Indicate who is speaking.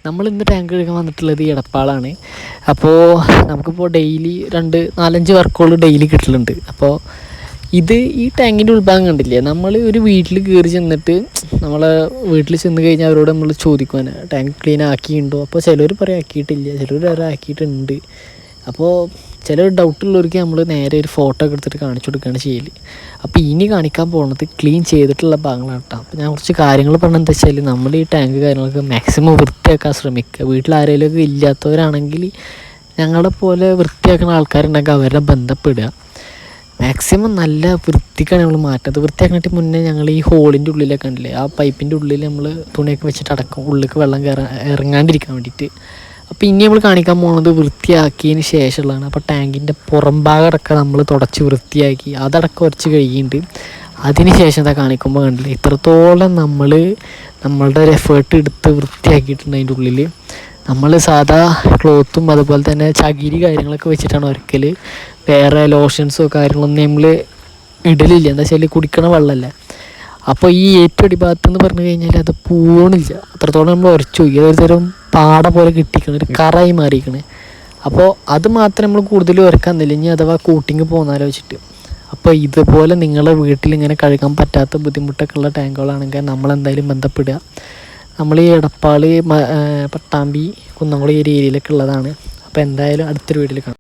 Speaker 1: നമ്മളിന്ന് ടാങ്ക് കഴുകാൻ വന്നിട്ടുള്ളത് എടപ്പാളാണ്. അപ്പോൾ നമുക്കിപ്പോൾ ഡെയിലി 4-5 വർക്കുകൾ ഡെയിലി കിട്ടലുണ്ട്. അപ്പോൾ ഈ ടാങ്കിൻ്റെ ഉൾഭാഗം കണ്ടില്ലേ, നമ്മൾ ഒരു വീട്ടിൽ കയറി ചെന്നിട്ട് നമ്മളെ വീട്ടിൽ ചെന്ന് കഴിഞ്ഞാൽ അവരോട് നമ്മൾ ചോദിക്കുവാൻ ടാങ്ക് ക്ലീൻ ആക്കിയിട്ടുണ്ടോ. അപ്പോൾ ചിലർ പറയും ആക്കിയിട്ടില്ല, ചിലർ വേറെ ആക്കിയിട്ടുണ്ട്. അപ്പോൾ ചില ഡൗട്ടുള്ളവർക്ക് നമ്മൾ നേരെ ഒരു ഫോട്ടോ ഒക്കെ എടുത്തിട്ട് കാണിച്ചു കൊടുക്കുകയാണ് ചെയ്യൽ. അപ്പോൾ ഇനി കാണിക്കാൻ പോകുന്നത് ക്ലീൻ ചെയ്തിട്ടുള്ള ഭാഗങ്ങളാണ് കേട്ടോ. അപ്പോൾ ഞാൻ കുറച്ച് കാര്യങ്ങൾ പറഞ്ഞെന്താ വെച്ചാൽ, നമ്മൾ ഈ ടാങ്ക് കാര്യങ്ങളൊക്കെ മാക്സിമം വൃത്തിയാക്കാൻ ശ്രമിക്കുക. വീട്ടിൽ ആരെങ്കിലുമൊക്കെ ഇല്ലാത്തവരാണെങ്കിൽ ഞങ്ങളെ പോലെ വൃത്തിയാക്കുന്ന ആൾക്കാരുണ്ടെങ്കിൽ അവരെ ബന്ധപ്പെടുക. മാക്സിമം നല്ല വൃത്തിക്കാണ് നമ്മൾ മാറ്റുന്നത്. വൃത്തിയാക്കണിട്ട് മുന്നേ ഞങ്ങൾ ഈ ഹോളിൻ്റെ ഉള്ളിലൊക്കെ ഉണ്ടല്ലേ, ആ പൈപ്പിൻ്റെ ഉള്ളിൽ നമ്മൾ തുണിയൊക്കെ വെച്ചിട്ട് അടക്കും, ഉള്ളിലേക്ക് വെള്ളം ഇറങ്ങാണ്ടിരിക്കാൻ വേണ്ടിയിട്ട്. അപ്പോൾ ഇനി നമ്മൾ കാണിക്കാൻ പോകുന്നത് വൃത്തിയാക്കിയതിന് ശേഷമുള്ളതാണ്. അപ്പോൾ ടാങ്കിൻ്റെ പുറം ഭാഗം അടക്കം നമ്മൾ തുടച്ച് വൃത്തിയാക്കി അതടക്കം ഉരച്ച് കഴിയുന്നുണ്ട്. അതിന് ശേഷം എന്താ കാണിക്കുമ്പോൾ കണ്ടില്ലേ, ഇത്രത്തോളം നമ്മളുടെ ഒരു എഫേർട്ട് എടുത്ത് വൃത്തിയാക്കിയിട്ടുണ്ട്. അതിൻ്റെ ഉള്ളിൽ നമ്മൾ സാധാ ക്ലോത്തും അതുപോലെ തന്നെ ചകിരി കാര്യങ്ങളൊക്കെ വെച്ചിട്ടാണ് ഉരക്കൽ. വേറെ ലോഷൻസോ കാര്യങ്ങളൊന്നും നമ്മൾ ഇടലില്ല. എന്താ വെച്ചാൽ കുടിക്കണ വെള്ളമല്ല. അപ്പോൾ ഈ ഏറ്റവും അടിഭാഗത്തെന്ന് പറഞ്ഞു കഴിഞ്ഞാൽ അത് പോണില്ല, അത്രത്തോളം നമ്മൾ ഉരച്ചു പോയി. അതൊരു തരം പാട പോലെ കിട്ടിക്കണം, ഒരു കറായി മാറിയിരിക്കണേ. അപ്പോൾ അത് മാത്രം നമ്മൾ കൂടുതൽ ഉരക്കാൻ തന്നില്ല, ഇനി അഥവാ കൂട്ടിങ് പോകുന്നാലോ വെച്ചിട്ട്. അപ്പോൾ ഇതുപോലെ നിങ്ങളെ വീട്ടിൽ ഇങ്ങനെ കഴുകാൻ പറ്റാത്ത ബുദ്ധിമുട്ടൊക്കെ ഉള്ള ടാങ്കുകളാണെങ്കിൽ നമ്മളെന്തായാലും ബന്ധപ്പെടുക. നമ്മൾ ഈ എടപ്പാൾ, പട്ടാമ്പി, കുന്നംകുളം ഈ ഏരിയയിലൊക്കെ ഉള്ളതാണ്. അപ്പോൾ എന്തായാലും അടുത്തൊരു വീഡിയോയിൽ കാണാം.